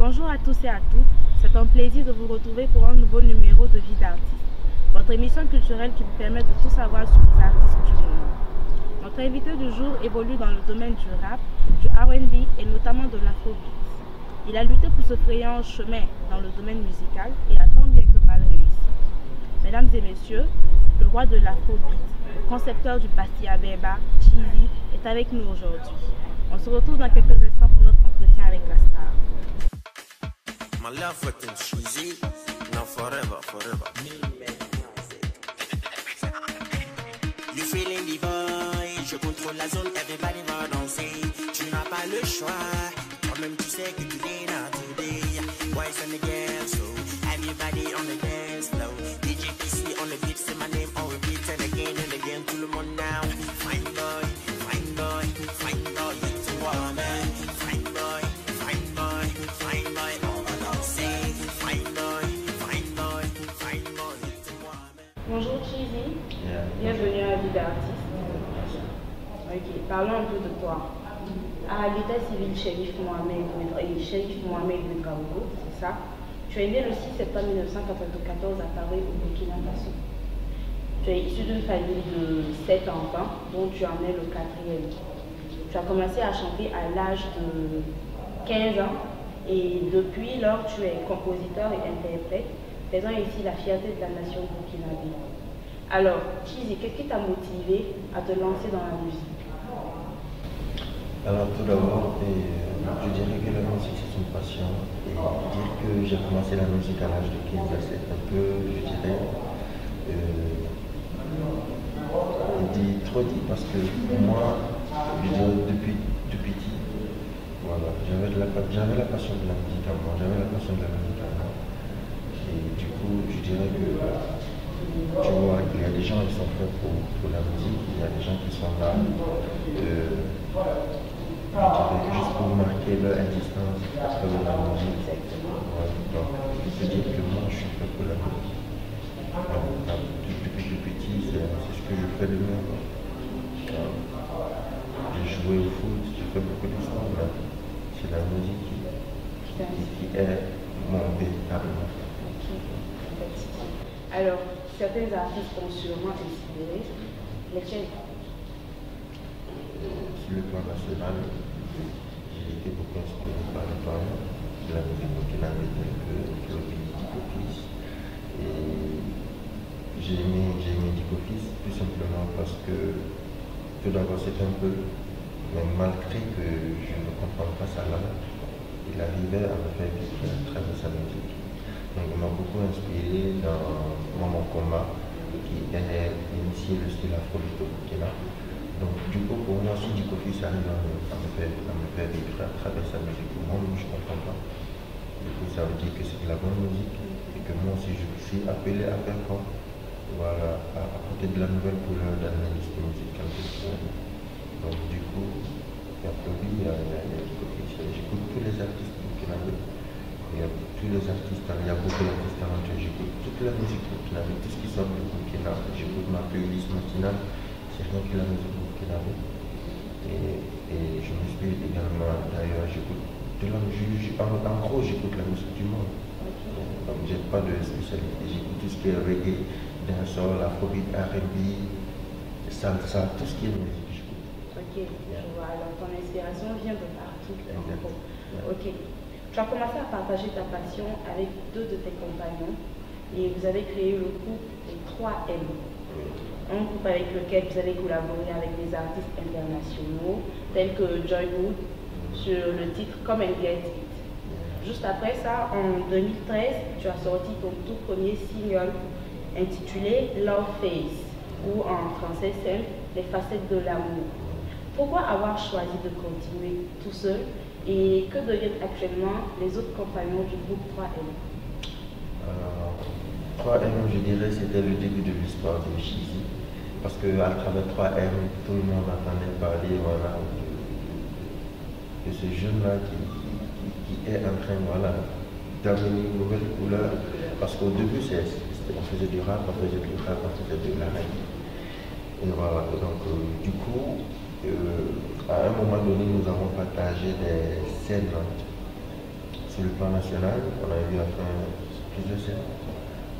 Bonjour à tous et à toutes, c'est un plaisir de vous retrouver pour un nouveau numéro de Vie d'artiste, votre émission culturelle qui vous permet de tout savoir sur les artistes du moment. Notre invité du jour évolue dans le domaine du rap, du R&B et notamment de l'afrobeat. Il a lutté pour se frayer un chemin dans le domaine musical et a tant bien que mal réussi. Mesdames et messieurs, le roi de l'afrobeat, le concepteur du Bastille Beba, Cheezy, est avec nous aujourd'hui. On se retrouve dans quelques instants pour notre entretien avec la star. My love with them cheesy, no forever, forever. You feeling the boy, je contrôle la zone, everybody va danser. Tu n'as pas le choix, toi-même tu sais que tu es là today. Boys and the girls, so everybody on the dance floor. DJ PC on the beat, say my name on repeat and again, tout le monde now. Fine boy, fine boy, fine boy, it's a woman. Fine boy, fine boy, fine boy. Bonjour Cheezy, bienvenue à Vie d'artiste. Ok, parlons un peu de toi. À l'état civil Chérif Mohamed Ouedraogo, c'est ça. Tu es né le 6 septembre 1994 à Paris au Burkina Faso. Tu es issu d'une famille de 7 enfants, dont tu en es le 4e. Tu as commencé à chanter à l'âge de 15 ans et depuis lors tu es compositeur et interprète, faisant ici la fierté de la nation burkinabé. Alors, Cheezy, qu'est-ce qui t'a motivé à te lancer dans la musique? Alors tout d'abord, je dirais que la musique c'est une passion. Et dire que j'ai commencé la musique à l'âge de 15 ans, c'est un peu, je dirais, trop dit parce que moi, je dirais depuis tout petit, voilà, j'avais la passion de la musique à moi, Et du coup, je dirais que, tu vois, il y a des gens qui sont faits pour la musique, il y a des gens qui sont là, je dirais, juste pour marquer leur existence à travers la musique. Ouais, donc, je peux dire que moi, je suis fait pour la musique. Depuis tout petit, c'est ce que je fais de mieux. J'ai joué au foot, j'ai fait beaucoup de sport, mais c'est la musique qui est mon véritable. Alors, certains artistes ont sûrement inspiré. Lesquels? Sur le plan national, j'ai été beaucoup inspiré par le temps de la musique burkinabé telle que le pays Dicofis. Et j'ai aimé Dicofis tout simplement parce que tout d'abord c'est un peu, mais malgré que je ne comprends pas sa langue, il arrivait à me faire vivre à travers sa musique. Donc il m'a beaucoup inspiré dans mon combat qui est initié le style afrobeat au Burkina. Donc du coup pour moi si Dicofis arrive à me faire vivre à travers sa musique, moi je ne comprends pas. Du coup ça veut dire que c'est de la bonne musique et que moi aussi je suis appelé à faire quoi, voilà, à apporter de la nouvelle couleur dans l'industrie musicale. Donc du coup, il y a Dicofis, j'écoute tous les artistes burkinabé. Il y a tous les artistes, il y a beaucoup d'artistes talentueux, j'écoute toute la musique burkinabé, tout ce qui sort de Burkina, j'écoute ma playlist matinale, c'est rien que la musique burkinabé. Et je m'inspire également, d'ailleurs, j'écoute en gros j'écoute la musique du monde. Donc j'ai pas de spécialité, j'écoute tout ce qui est reggae, dancehall, afrobeat, R&B, salsa, tout ce qui est musique j'écoute. Ok, je vois, alors ton inspiration vient de partout. Ok. Tu as commencé à partager ta passion avec 2 de tes compagnons et vous avez créé le groupe les 3M. Un groupe avec lequel vous avez collaboré avec des artistes internationaux tels que Joy Wood sur le titre Come and Get It. Juste après ça, en 2013, tu as sorti ton tout premier single intitulé Love Face, ou en français c'est Les facettes de l'amour. Pourquoi avoir choisi de continuer tout seul? Et que deviennent actuellement les autres compagnons du groupe 3M? 3M, je dirais, c'était le début de l'histoire de Cheezy. Parce qu'à travers 3M, tout le monde entendait parler, voilà, de ce jeune-là qui est en train, voilà, d'amener une nouvelle couleur. Parce qu'au début, on faisait du rap, on faisait de la rap. Et voilà, donc du coup, à un moment donné, nous avons partagé des scènes sur le plan national, on a eu à faire plusieurs scènes.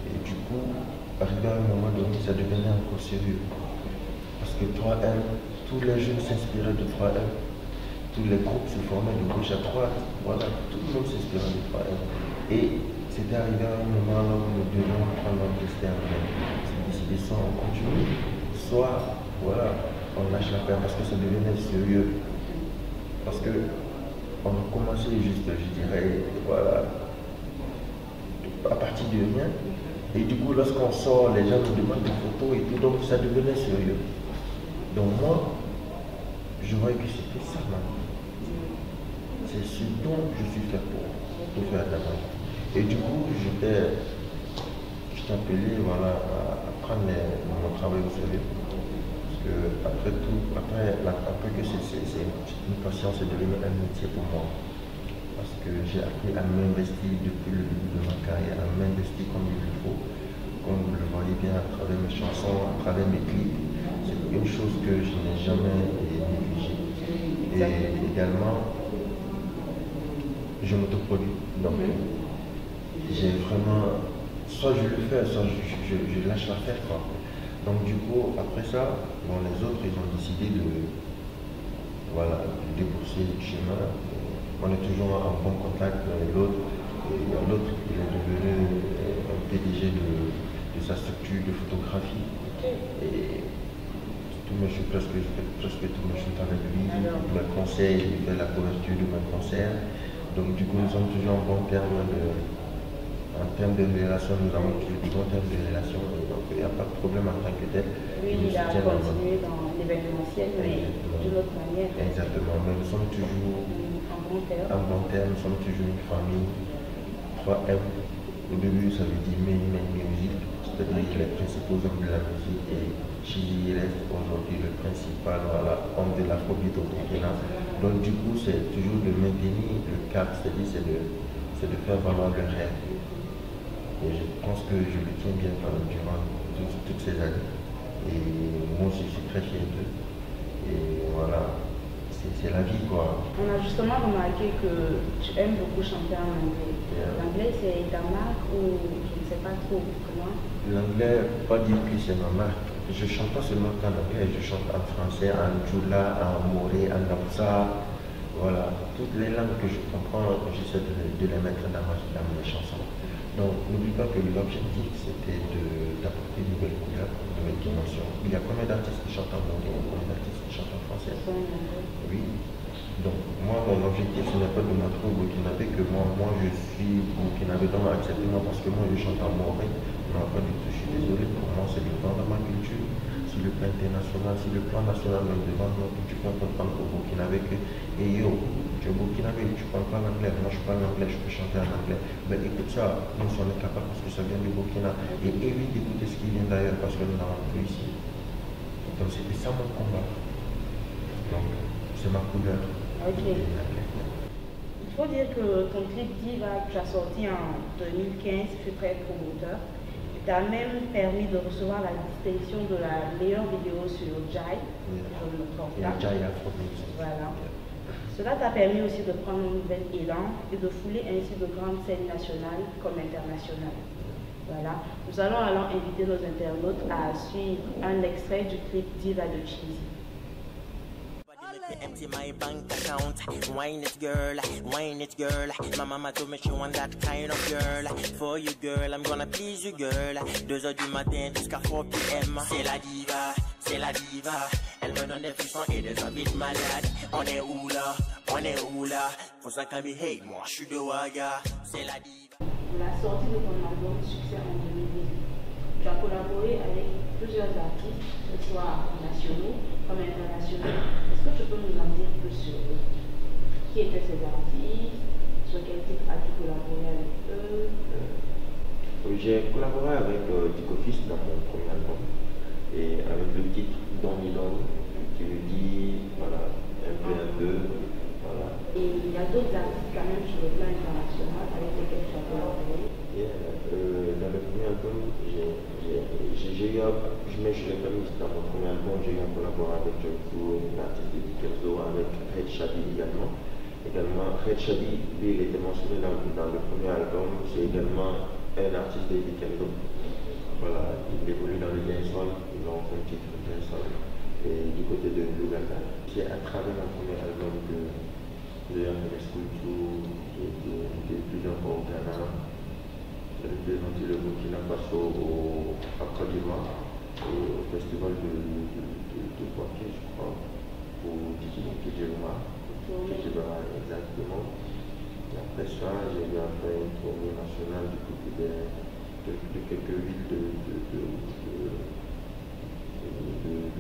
Et du coup, arrivé à un moment donné, ça devenait encore sérieux. Parce que 3M, tous les jeunes s'inspiraient de 3M. Tous les groupes se formaient de gauche à droite. Voilà, tout le monde s'inspirait de 3M. Et c'était arrivé à un moment là où nous devions prendre notre destin. C'est décidé soit on continue, soit voilà, on lâche l'affaire parce que ça devenait sérieux. Parce que on a commencé juste, je dirais, voilà, à partir de rien. Et du coup, lorsqu'on sort, les gens nous demandent des photos et tout, donc ça devenait sérieux. Donc moi, je voyais que c'était ça, c'est ce dont je suis fait pour faire d'abord. Et du coup, je t'ai appelé voilà, à prendre mon travail au sérieux. Parce que après tout, après que c'est une passion, c'est devenu un métier pour moi. Parce que j'ai appris à m'investir depuis le début de ma carrière, à m'investir comme il le faut. Comme vous le voyez bien à travers mes chansons, à travers mes clips. C'est une chose que je n'ai jamais négligée. Et également, je m'autoproduis. Donc, j'ai vraiment, soit je le fais, soit je lâche l'affaire. Donc du coup, après ça, bon, les autres, ils ont décidé de débourser le chemin. On est toujours en bon contact l'un et l'autre. Et l'autre, il est devenu un PDG de sa structure de photographie. Et presque tous mes shoots avec lui. Il me conseille, il fait la couverture de mes concerts. Donc du coup, nous sommes toujours en bon terme en termes de relation, nous avons toujours des bons termes de relation, donc il n'y a pas de problème en tant que tel. Oui, il a continué dans l'événementiel, mais d'une autre manière. Exactement, mais nous sommes toujours en bon terme, nous sommes toujours une famille. 3M, au début ça veut dire Main Music, c'est-à-dire les principaux hommes de la musique, et Chili reste aujourd'hui le principal homme de l'afrobeat au Burkina. Donc du coup, c'est toujours de maintenir le cap, c'est-à-dire c'est de faire valoir le rêve. Et je pense que je le tiens bien durant toutes ces années. Et moi aussi, je suis très fier d'eux. Et voilà, c'est la vie quoi. On a justement remarqué que tu aimes beaucoup chanter en anglais. L'anglais, c'est ta marque ou je ne sais pas trop comment? L'anglais, pas dire que c'est ma marque. Je ne chante pas seulement en anglais, je chante en français, en djoula, en moré, en namsa. Voilà, toutes les langues que je comprends, j'essaie de les mettre dans mes chansons. Donc, n'oublie pas que l'objectif, c'était d'apporter une nouvelle couleur, une nouvelle dimension. Il y a combien d'artistes qui chantent en anglais, combien d'artistes qui chantent en français? Oui. Donc, moi, mon objectif, ce n'est pas de montrer au Burkinabé que moi, je suis Burkinabé, donc acceptez-moi parce que moi, je chante en moré. Non, pas du tout, je suis désolé. Pour moi, c'est de vendre ma culture. Sur le plan international, sur le plan national, même de vendre notre culture, qu'on comprendre au Burkinabé que, et yo, tu es Burkinabé, tu parles pas l'anglais, moi je parle anglais, je peux chanter en anglais. Mais écoute ça, nous sommes capables parce que ça vient du Burkina. Et évite d'écouter ce qui vient d'ailleurs parce que nous n'avons plus ici. Donc c'était ça mon combat. Donc c'est ma couleur. Ok. Il faut dire que ton clip Diva que tu as sorti en 2015 fut très promoteur. Il t'a même permis de recevoir la distinction de la meilleure vidéo sur Jai. Je ne me trompe pas. Jai Afrobeat. Voilà. Cela t'a permis aussi de prendre un nouvel élan et de fouler ainsi de grandes scènes nationales comme internationales. Voilà. Nous allons alors inviter nos internautes à suivre un extrait du clip Diva de Cheesy. Empty my bank account, wine it girl, my mama told me she want that kind of girl. For you girl, I'm gonna please you girl. 2h du matin jusqu'à 4 PM. C'est la diva, elle me donne des frissons et des envies de malade. On est où là, faut ça qu'elle me hate, moi je suis de Ouaga. C'est la diva. La sortie de ton album Succès en 2018, tu as collaboré avec plusieurs artistes, que ce soit nationaux comme internationaux. Est-ce que tu peux nous en dire plus sur eux? Qui étaient ces artistes? Sur quel type as-tu collaboré avec eux? J'ai collaboré avec Dico Fils dans mon premier album et avec le titre Donny Donny qui veut dire voilà, un peu, voilà. Et il y a d'autres artistes quand même sur le plan international avec lesquels tu as collaboré? Dans le premier album, mais je l'ai pas mis dans mon premier album, j'ai eu un collaboration avec John Cool, l'artiste de Dikenzo, avec Red Chabi également. Également, Red Shadi, lui, il était mentionné dans le premier album. C'est également un artiste de Weekendo. Voilà, il évolue dans le dancehall, ils ont fait un titre de dancehall. Et du côté de l'Ouganda, c'est à travers mon premier album de RMS Culture, de plusieurs fois au Ghana, j'ai représenté le Burkina Faso à Côte d'Ivoire et au festival de Poitiers, je crois, pour Kijiruma. Exactement. Et après ça, j'ai eu à faire une tournée nationale du côté de quelques villes du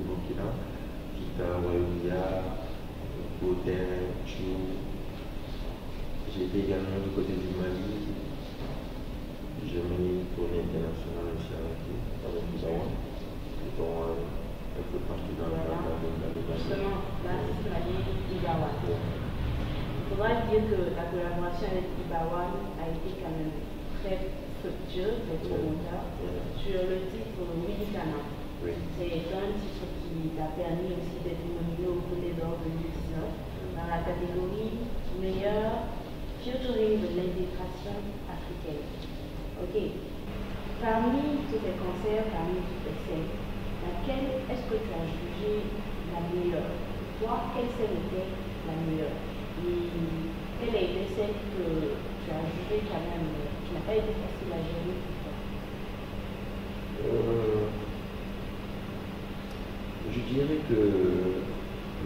Burkina, Kita, Waouya, Baudin, Tchou. J'ai été également du côté du Mali. J'ai mené une tournée internationale aussi avec Ibawan, qui sont un peu partout dans le monde. Justement, là, c'est la ligne Ibawan. Il faudra dire que la collaboration avec Ibawan a été quand même très fructueuse, sur le titre Wilikana. Oui. C'est un titre qui t'a permis aussi d'être nominé au Côté d'Or 2019 dans la catégorie meilleur featuring de l'intégration africaine. Ok. Parmi tous tes concerts, parmi toutes tes scènes, laquelle est-ce que tu as jugé la meilleure? Toi, quelle scène était la meilleure? Et quelle a été celle que tu as jugée quand même, qui n'a pas été facile à gérer pour toi? Je dirais que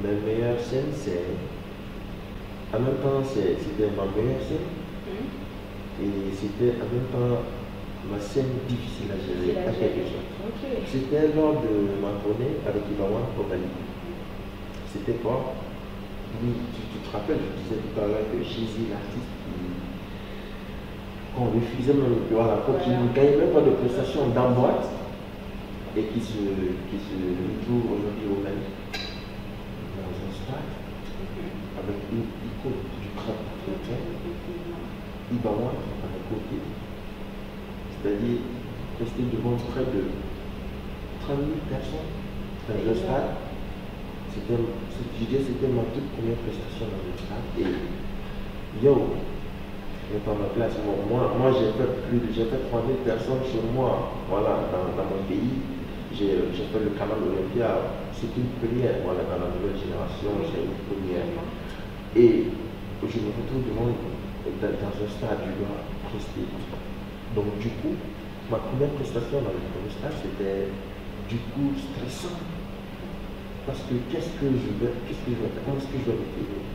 ma meilleure scène, c'est. En même temps, c'était ma meilleure scène. Et c'était en même temps ma scène difficile à gérer. Okay. C'était lors de ma tournée avec Ibawan au Mali. C'était quoi? Oui, tu te rappelles, je disais tout à l'heure que Jésus, l'artiste, qu'on refusait même, voilà, qui ne gagnait même pas de prestations dans boîte et qui se retrouve aujourd'hui au Mali, dans un stade, avec une icône du rap africain, Ibawan à mes côtés. C'est-à-dire rester devant près de 30 000 personnes dans un stade. C'était ma toute première prestation dans le stade. Et yo, pas ma place. Moi j'ai fait 3 000 personnes chez moi, voilà, dans mon pays. J'ai fait le Canal Olympia. C'est une première, voilà, dans la nouvelle génération, c'est une première. Et je me retrouve dans un stade, je dois rester. Donc du coup, ma première prestation dans le premier stade, c'était du coup stressant. Parce que qu'est-ce que je vais faire? Comment est-ce que je vais me faire?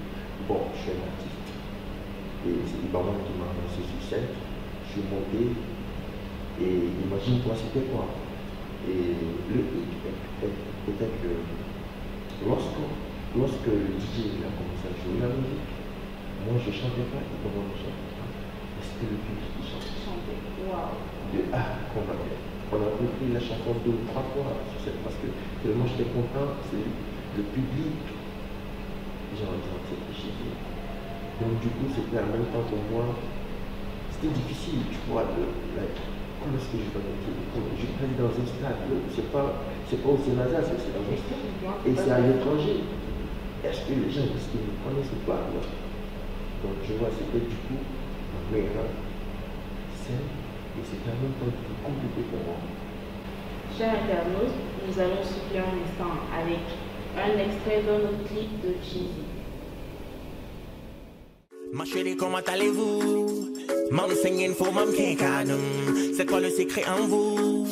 Bon, je suis un artiste. Et c'est Ibawan qui m'a annoncé sur scène. Je suis monté. Et imagine-toi, c'était quoi? Et le hic était que lorsque le DJ a commencé à jouer la musique, moi je ne chantais pas, Ibawan ne chantait pas. C'était le public qui chantait. Wow. On a repris la chanson 2 ou 3 fois parce que tellement j'étais content, c'est le public. J'ai envie de chez lui. Donc du coup, c'était en même temps pour moi, c'était difficile, tu vois, comment est-ce que je vais mettre? Je reste dans un stade, c'est pas au Sénégal, c'est dans un stade. Et c'est à l'étranger. Est-ce que les gens, est-ce qu'ils me connaissent ou pas? Donc tu vois, c'était du coup ma meilleure scène. Et c'était en même temps plus compliqué pour moi. Chers internautes, nous allons souffler un instant avec un extrait d'un autre clip de Cheesy. Ma chérie, comment allez-vous? Mam singing for mam Kekadum. C'est quoi le secret en vous?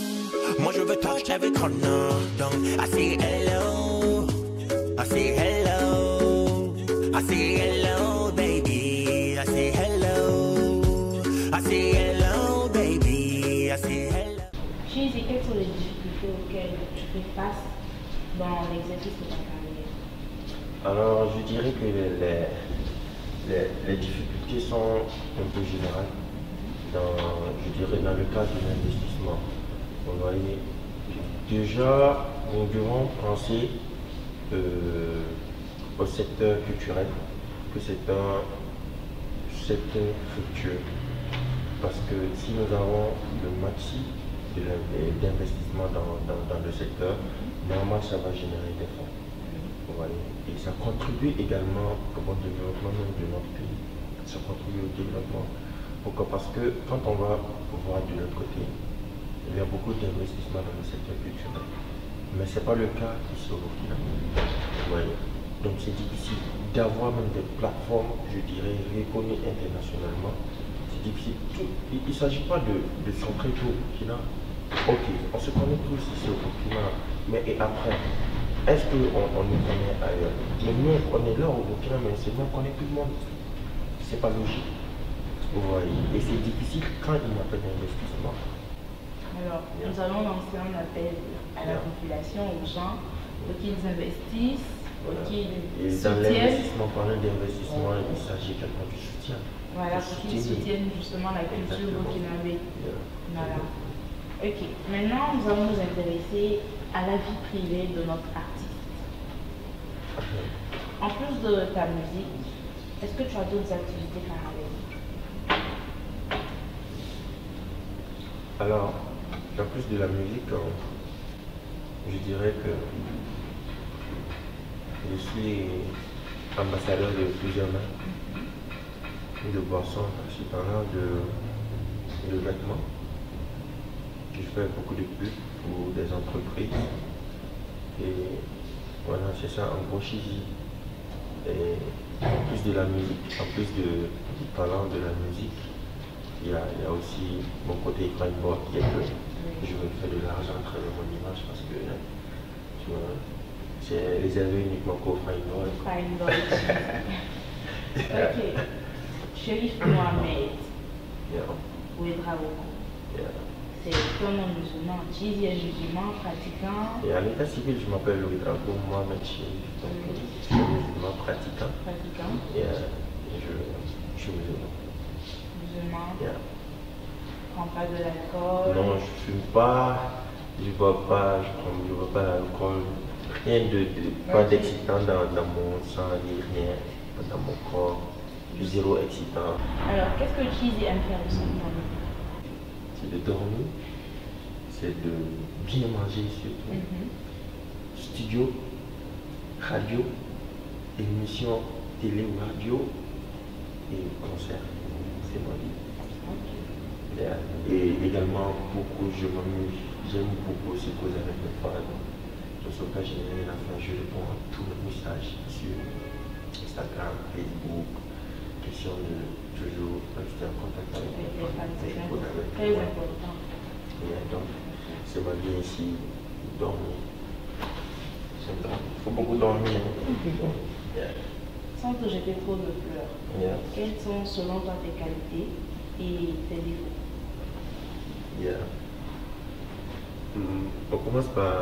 Moi je veux touch every corner. Donc I say hello, I say hello, I say hello baby, I say hello, I say hello baby, I say hello. Cheesy, quelles sont les difficultés auxquelles tu fais face dans l'exercice de ta carrière? Alors je dirais que les difficultés sont un peu générales, je dirais dans le cadre de l'investissement. Vous voyez, déjà, nous devons penser au secteur culturel, que c'est un secteur fructueux. Parce que si nous avons le maxi d'investissement dans le secteur, normalement ça va générer des fonds. voyez. Et ça contribue également au bon développement même de notre pays. Ça contribue au développement. Pourquoi? Parce que quand on va voir de l'autre côté, il y a beaucoup d'investissements dans le secteur culturel. Mais ce n'est pas le cas ici au Burkina. Vous voyez. Donc c'est difficile d'avoir même des plateformes, je dirais, reconnues internationalement. C'est difficile. Il ne s'agit pas de centrer tout au Burkina. Ok, on se connaît tous ici au Burkina. Mais et après, est-ce qu'on nous connaît ailleurs? Mais nous, on est là au Burkina, mais c'est nous, on connaît tout le monde. C'est pas logique. Vous voyez. Et c'est difficile quand il n'y a pas d'investissement. Alors, nous allons lancer un appel à la population, aux gens, pour qu'ils investissent, pour qu'ils soutiennent. Dans l'investissement, parlant d'investissement, il s'agit également du soutien. Voilà, pour qu'ils soutiennent justement la culture burkinabé. Voilà. Ok, maintenant nous allons nous intéresser à la vie privée de notre artiste. En plus de ta musique, est-ce que tu as d'autres activités parallèles? Alors, en plus de la musique, je dirais que je suis ambassadeur de plusieurs marques de boissons, je suis parlant de vêtements. Je fais beaucoup de pubs pour des entreprises. Et voilà, c'est ça en gros Chizi. Et en plus de la musique, en plus du talent de la musique, il y a aussi mon côté framework qui est que je veux faire de l'argent à travers mon image parce que tu vois, c'est réservé uniquement qu'au framework. Ok. Chérif Mohamed. Yeah. Ouedra Woko. Yeah. C'est comme un musulman. Chizi est musulman, pratiquant. Et à l'état civil, je m'appelle Ouedra Woko Mohamed Chérif. Donc, je suis musulman pratiquant. Et je suis musulman. Musulman. Yeah. Prends pas de l'alcool. Non, je fume pas, je bois pas, je bois pas l'alcool. Rien pas d'excitant dans mon sang, ni rien dans mon corps. Zéro excitant. Alors, qu'est-ce que Chizi aime faire de son temps? C'est de dormir, c'est de bien manger surtout. Studio, radio, émission, télé ou radio et concert. C'est ma vie. Et également, beaucoup, je m'amuse, j'aime beaucoup aussi causer avec mes fans. Dans ce cas, j'ai rien à faire, je réponds à tous les messages sur Instagram, Facebook. Question de toujours rester en contact avec les fans. C'est très important. Et donc, c'est ma vie ici, dormir. Il faut beaucoup dormir. Sans te jeter trop de fleurs, quelles sont selon toi tes qualités et tes défauts? On commence par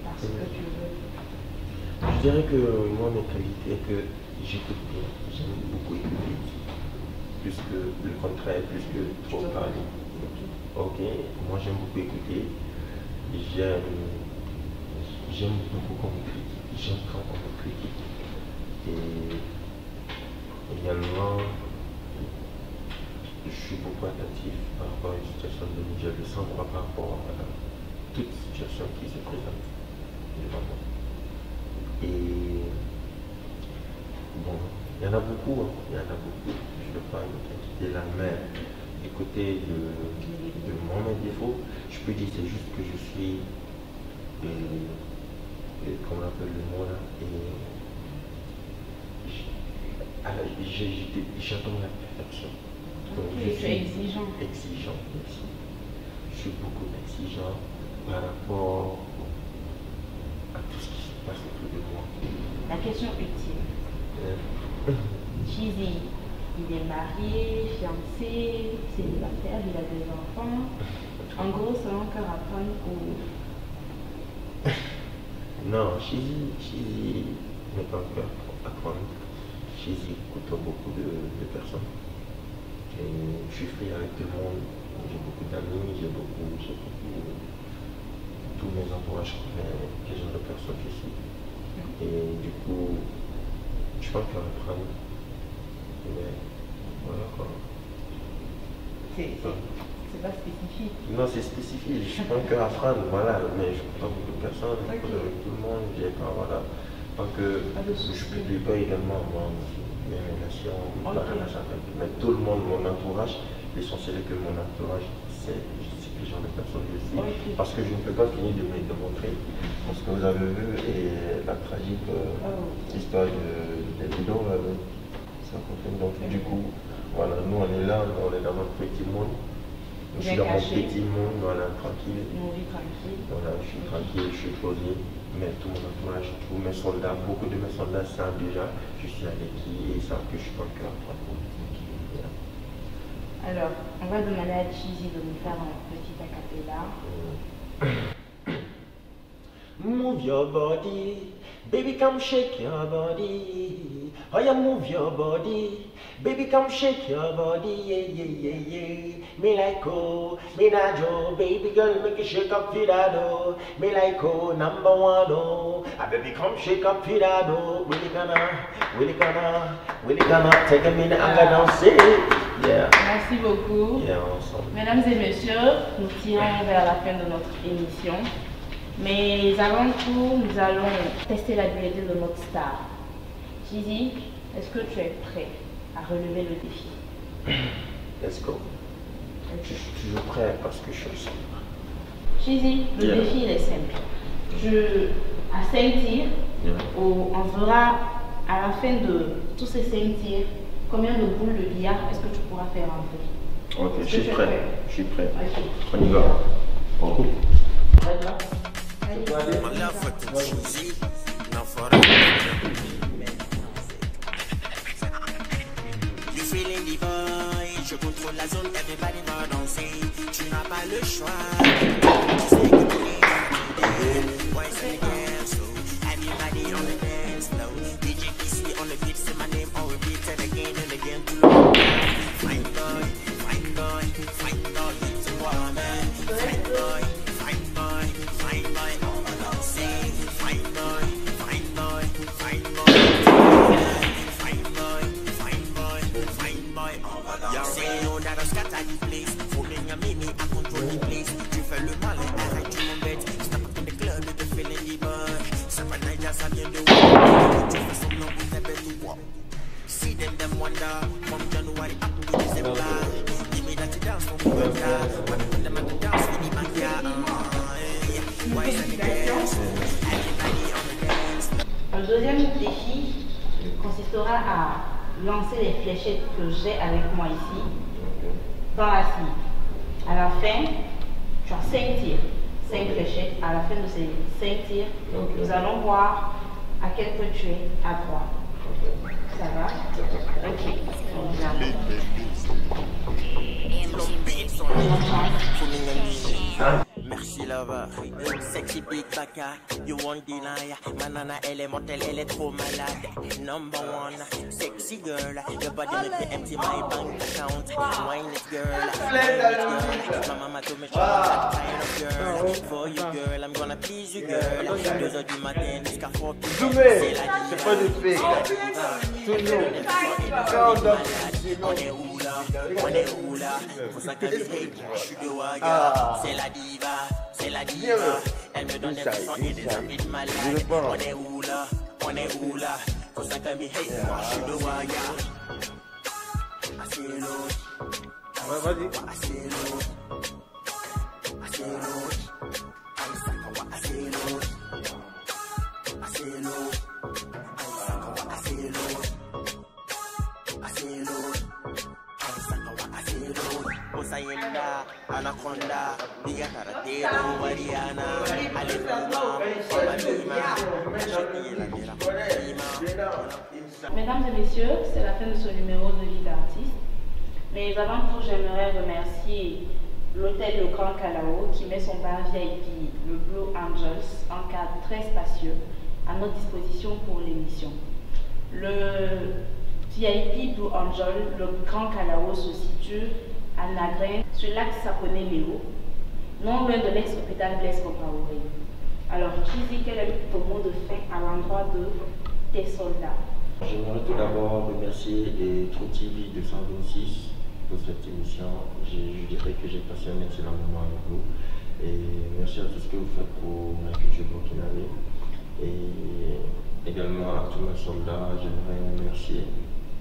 parce que tu veux. Je dirais que moi, mes qualités, est que j'écoute bien, j'aime beaucoup écouter, plus que le contraire, plus que trop parler. Ok, moi j'aime beaucoup écouter, j'aime beaucoup qu'on me critique, j'aime quand on me critique. Et également, je suis beaucoup attentif par rapport à une situation de je le sens par rapport à toute situation qui se présente devant moi. Et bon, il y en a beaucoup, je ne veux pas quitter la mer. Du côté de mon défaut, je peux dire c'est juste que je suis, comment on appelle le mot là, j'attends la perfection. Donc, je suis exigeant. Exigeant, merci. Je suis beaucoup exigeant par rapport à tout ce qui se passe autour de moi. La question ultime. Chizi, il est marié, fiancé, célibataire, il a des enfants. En gros, c'est encore à prendre ou... Non, Chizi n'est pas encore à prendre. Chizi côtoie beaucoup de personnes. Et je suis free avec tout le monde. J'ai beaucoup d'amis, j'ai beaucoup tous mes entourages connaissent quel genre de personnes je suis. Et du coup, je pense qu'à reprendre. Mais voilà quoi. C'est c'est pas spécifique. Non, c'est spécifique. Je suis pas que à Fran, voilà, mais je ne pas beaucoup de personnes, je parle avec tout le monde, j'ai pas, voilà. Donc, je publie pas également mes relations, mais tout le monde, mon entourage, l'essentiel est que mon entourage, c'est le genre de personne que je suis, parce que je ne peux pas finir de me démontrer. Parce que vous avez vu et la tragique histoire des bidons, ça confirme. Donc, du coup, voilà, nous on est là, on est dans notre petit monde. Je suis dans mon petit monde, voilà, tranquille. Mon vie tranquille. Voilà, je suis tranquille, je suis posé. Mais tout mon entourage, tous mes soldats, beaucoup de mes soldats savent déjà, je suis avec qui et ils savent que je suis pas que à voilà. Alors, on va demander à Cheesy de nous faire un petit acapella. Move your body, baby, come shake your body. Oh, you move your body, baby, come shake your body. Yeah, yeah, yeah, yeah. Me like oh, me na Joe, baby girl, make you shake up for that oh. Me like oh, number one oh. Ah, baby, come shake up for that oh. Willy gonna take a minute and go danser. Yeah. Merci beaucoup. Yeah, ensemble. Mesdames et messieurs, nous tirons vers la fin de notre émission. Mais avant tout, nous allons tester l'habileté de notre star. Cheesy, est-ce que tu es prêt à relever le défi? Let's go. Okay. Je suis toujours prêt parce que je suis simple. Cheesy, le défi il est simple. À 5 tirs, on verra à la fin de tous ces 5 tirs combien de boules de billard est-ce que tu pourras faire en fait. Ok, je suis prêt. Je suis prêt. Okay. On y va. Bon. You feeling the boy, je contrôle la zone, everybody va danser. Tu n'as pas le choix. Tu sais que tu es boys in the dance floor, everybody on the dance floor. DJ PC on the beat, say my name on repeat and again and again. Fine boy, fine boy, fine boy, it's a woman. Fine boy, fine boy, fine boy, on va danser. Fine boy, fine boy, fine boy, fine boy, fine boy, fine boy, on va danser. Say no that I scatter the place, pulling a mini, I control the place. Tu fais le mal, arrête tu m'embêtes. Stop up in the club, tu fais les boy. Ça va naïa, ça vient de où? Tu fais semblant pour tes bêtes ou quoi? See them wonder, from January up to December. Give me that dance from Uganda. When I put them at the dance with the manga. Why is it dance? Everybody on the dance. Le deuxième défi consistera à lancer les fléchettes que j'ai avec moi ici dans la cible. À la fin, tu as 5 tirs, 5 fléchettes. À la fin de ces 5 tirs, nous allons voir à quel point tu es à droite. Ça va? Ok. Merci lover, sexy big baka, you won't deny. Manana elle est mortelle, elle est trop malade. Number one, sexy girl, your body make me empty my bank account. Wine it girl, my mama told me she want that kind of girl. For you girl, I'm gonna please you girl. 2h du matin jusqu'à 4 p.m. C'est pas de fake. Toujours. On est où là? On est où là? Pour ça que je hate, je suis de Waga. C'est la diva, c'est la diva. Elle me donne des frissons et des envies de malade. On est où là? On est où là? Pour ça que je hate, moi je suis de Waga. Assez lourd. Ouais, vas-y. Assez lourd. Assez lourd. Assez lourd. Assez lourd. Assez lourd. Assez lourd. Osayenda, Anaconda, Diga Karatero, Mariana, Alejandro, Mesdames et messieurs, c'est la fin de ce numéro de Vie d'artiste. Mais avant tout, j'aimerais remercier l'hôtel Le Grand Calao qui met son bar VIP, le Blue Angels, un cadre très spacieux, à notre disposition pour l'émission. Le VIP Blue Angel, le Grand Calao, se situe à Nagrin, sur l'axe Saponnet-Léo, non loin de l'ex-hôpital Blaise Compaoré. Alors, Cheesy, quel est ton mot de fin à l'endroit de tes soldats? J'aimerais tout d'abord remercier les True TV 226 pour cette émission. Je dirais que j'ai passé un excellent moment avec vous. Et merci à tout ce que vous faites pour la culture burkinabé. Et également à tous mes soldats, j'aimerais remercier,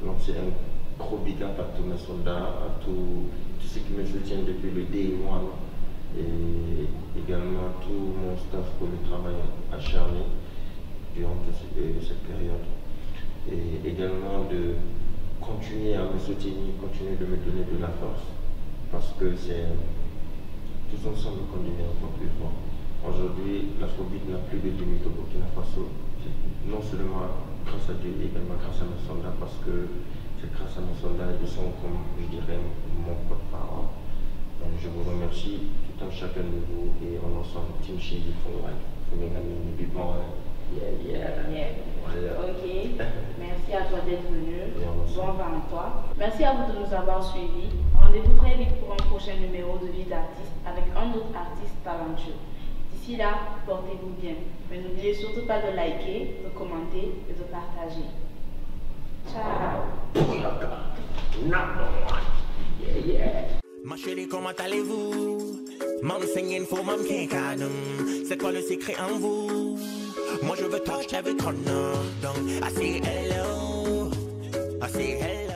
lancer un gros big up à tous mes soldats, à tous ceux qui me soutiennent depuis le day one. Et également à tout mon staff pour le travail acharné durant cette période. Et également de continuer à me soutenir, continuer de me donner de la force. Parce que c'est tous ensemble qu'on devient encore plus fort. Aujourd'hui, l'afrobeat n'a plus de limite au Burkina Faso. Non seulement grâce à Dieu, également grâce à mes soldats, parce que c'est grâce à mes soldats, ils sont comme, je dirais, mon porte-parole. Donc je vous remercie tout un chacun de vous et on ensemble, Team Chili for Life. Ok, merci à toi d'être venu. Bon vent à toi. Merci à vous de nous avoir suivis. Rendez-vous très vite pour un prochain numéro de Vie d'artiste avec un autre artiste talentueux. D'ici là, portez-vous bien. Mais n'oubliez surtout pas de liker, de commenter et de partager. Ciao. Ma chérie, comment allez-vous? Mam singing for mam kinkadum. C'est quoi le secret en vous? Moi je veux touch every corner. Donc I say hello, I say hello.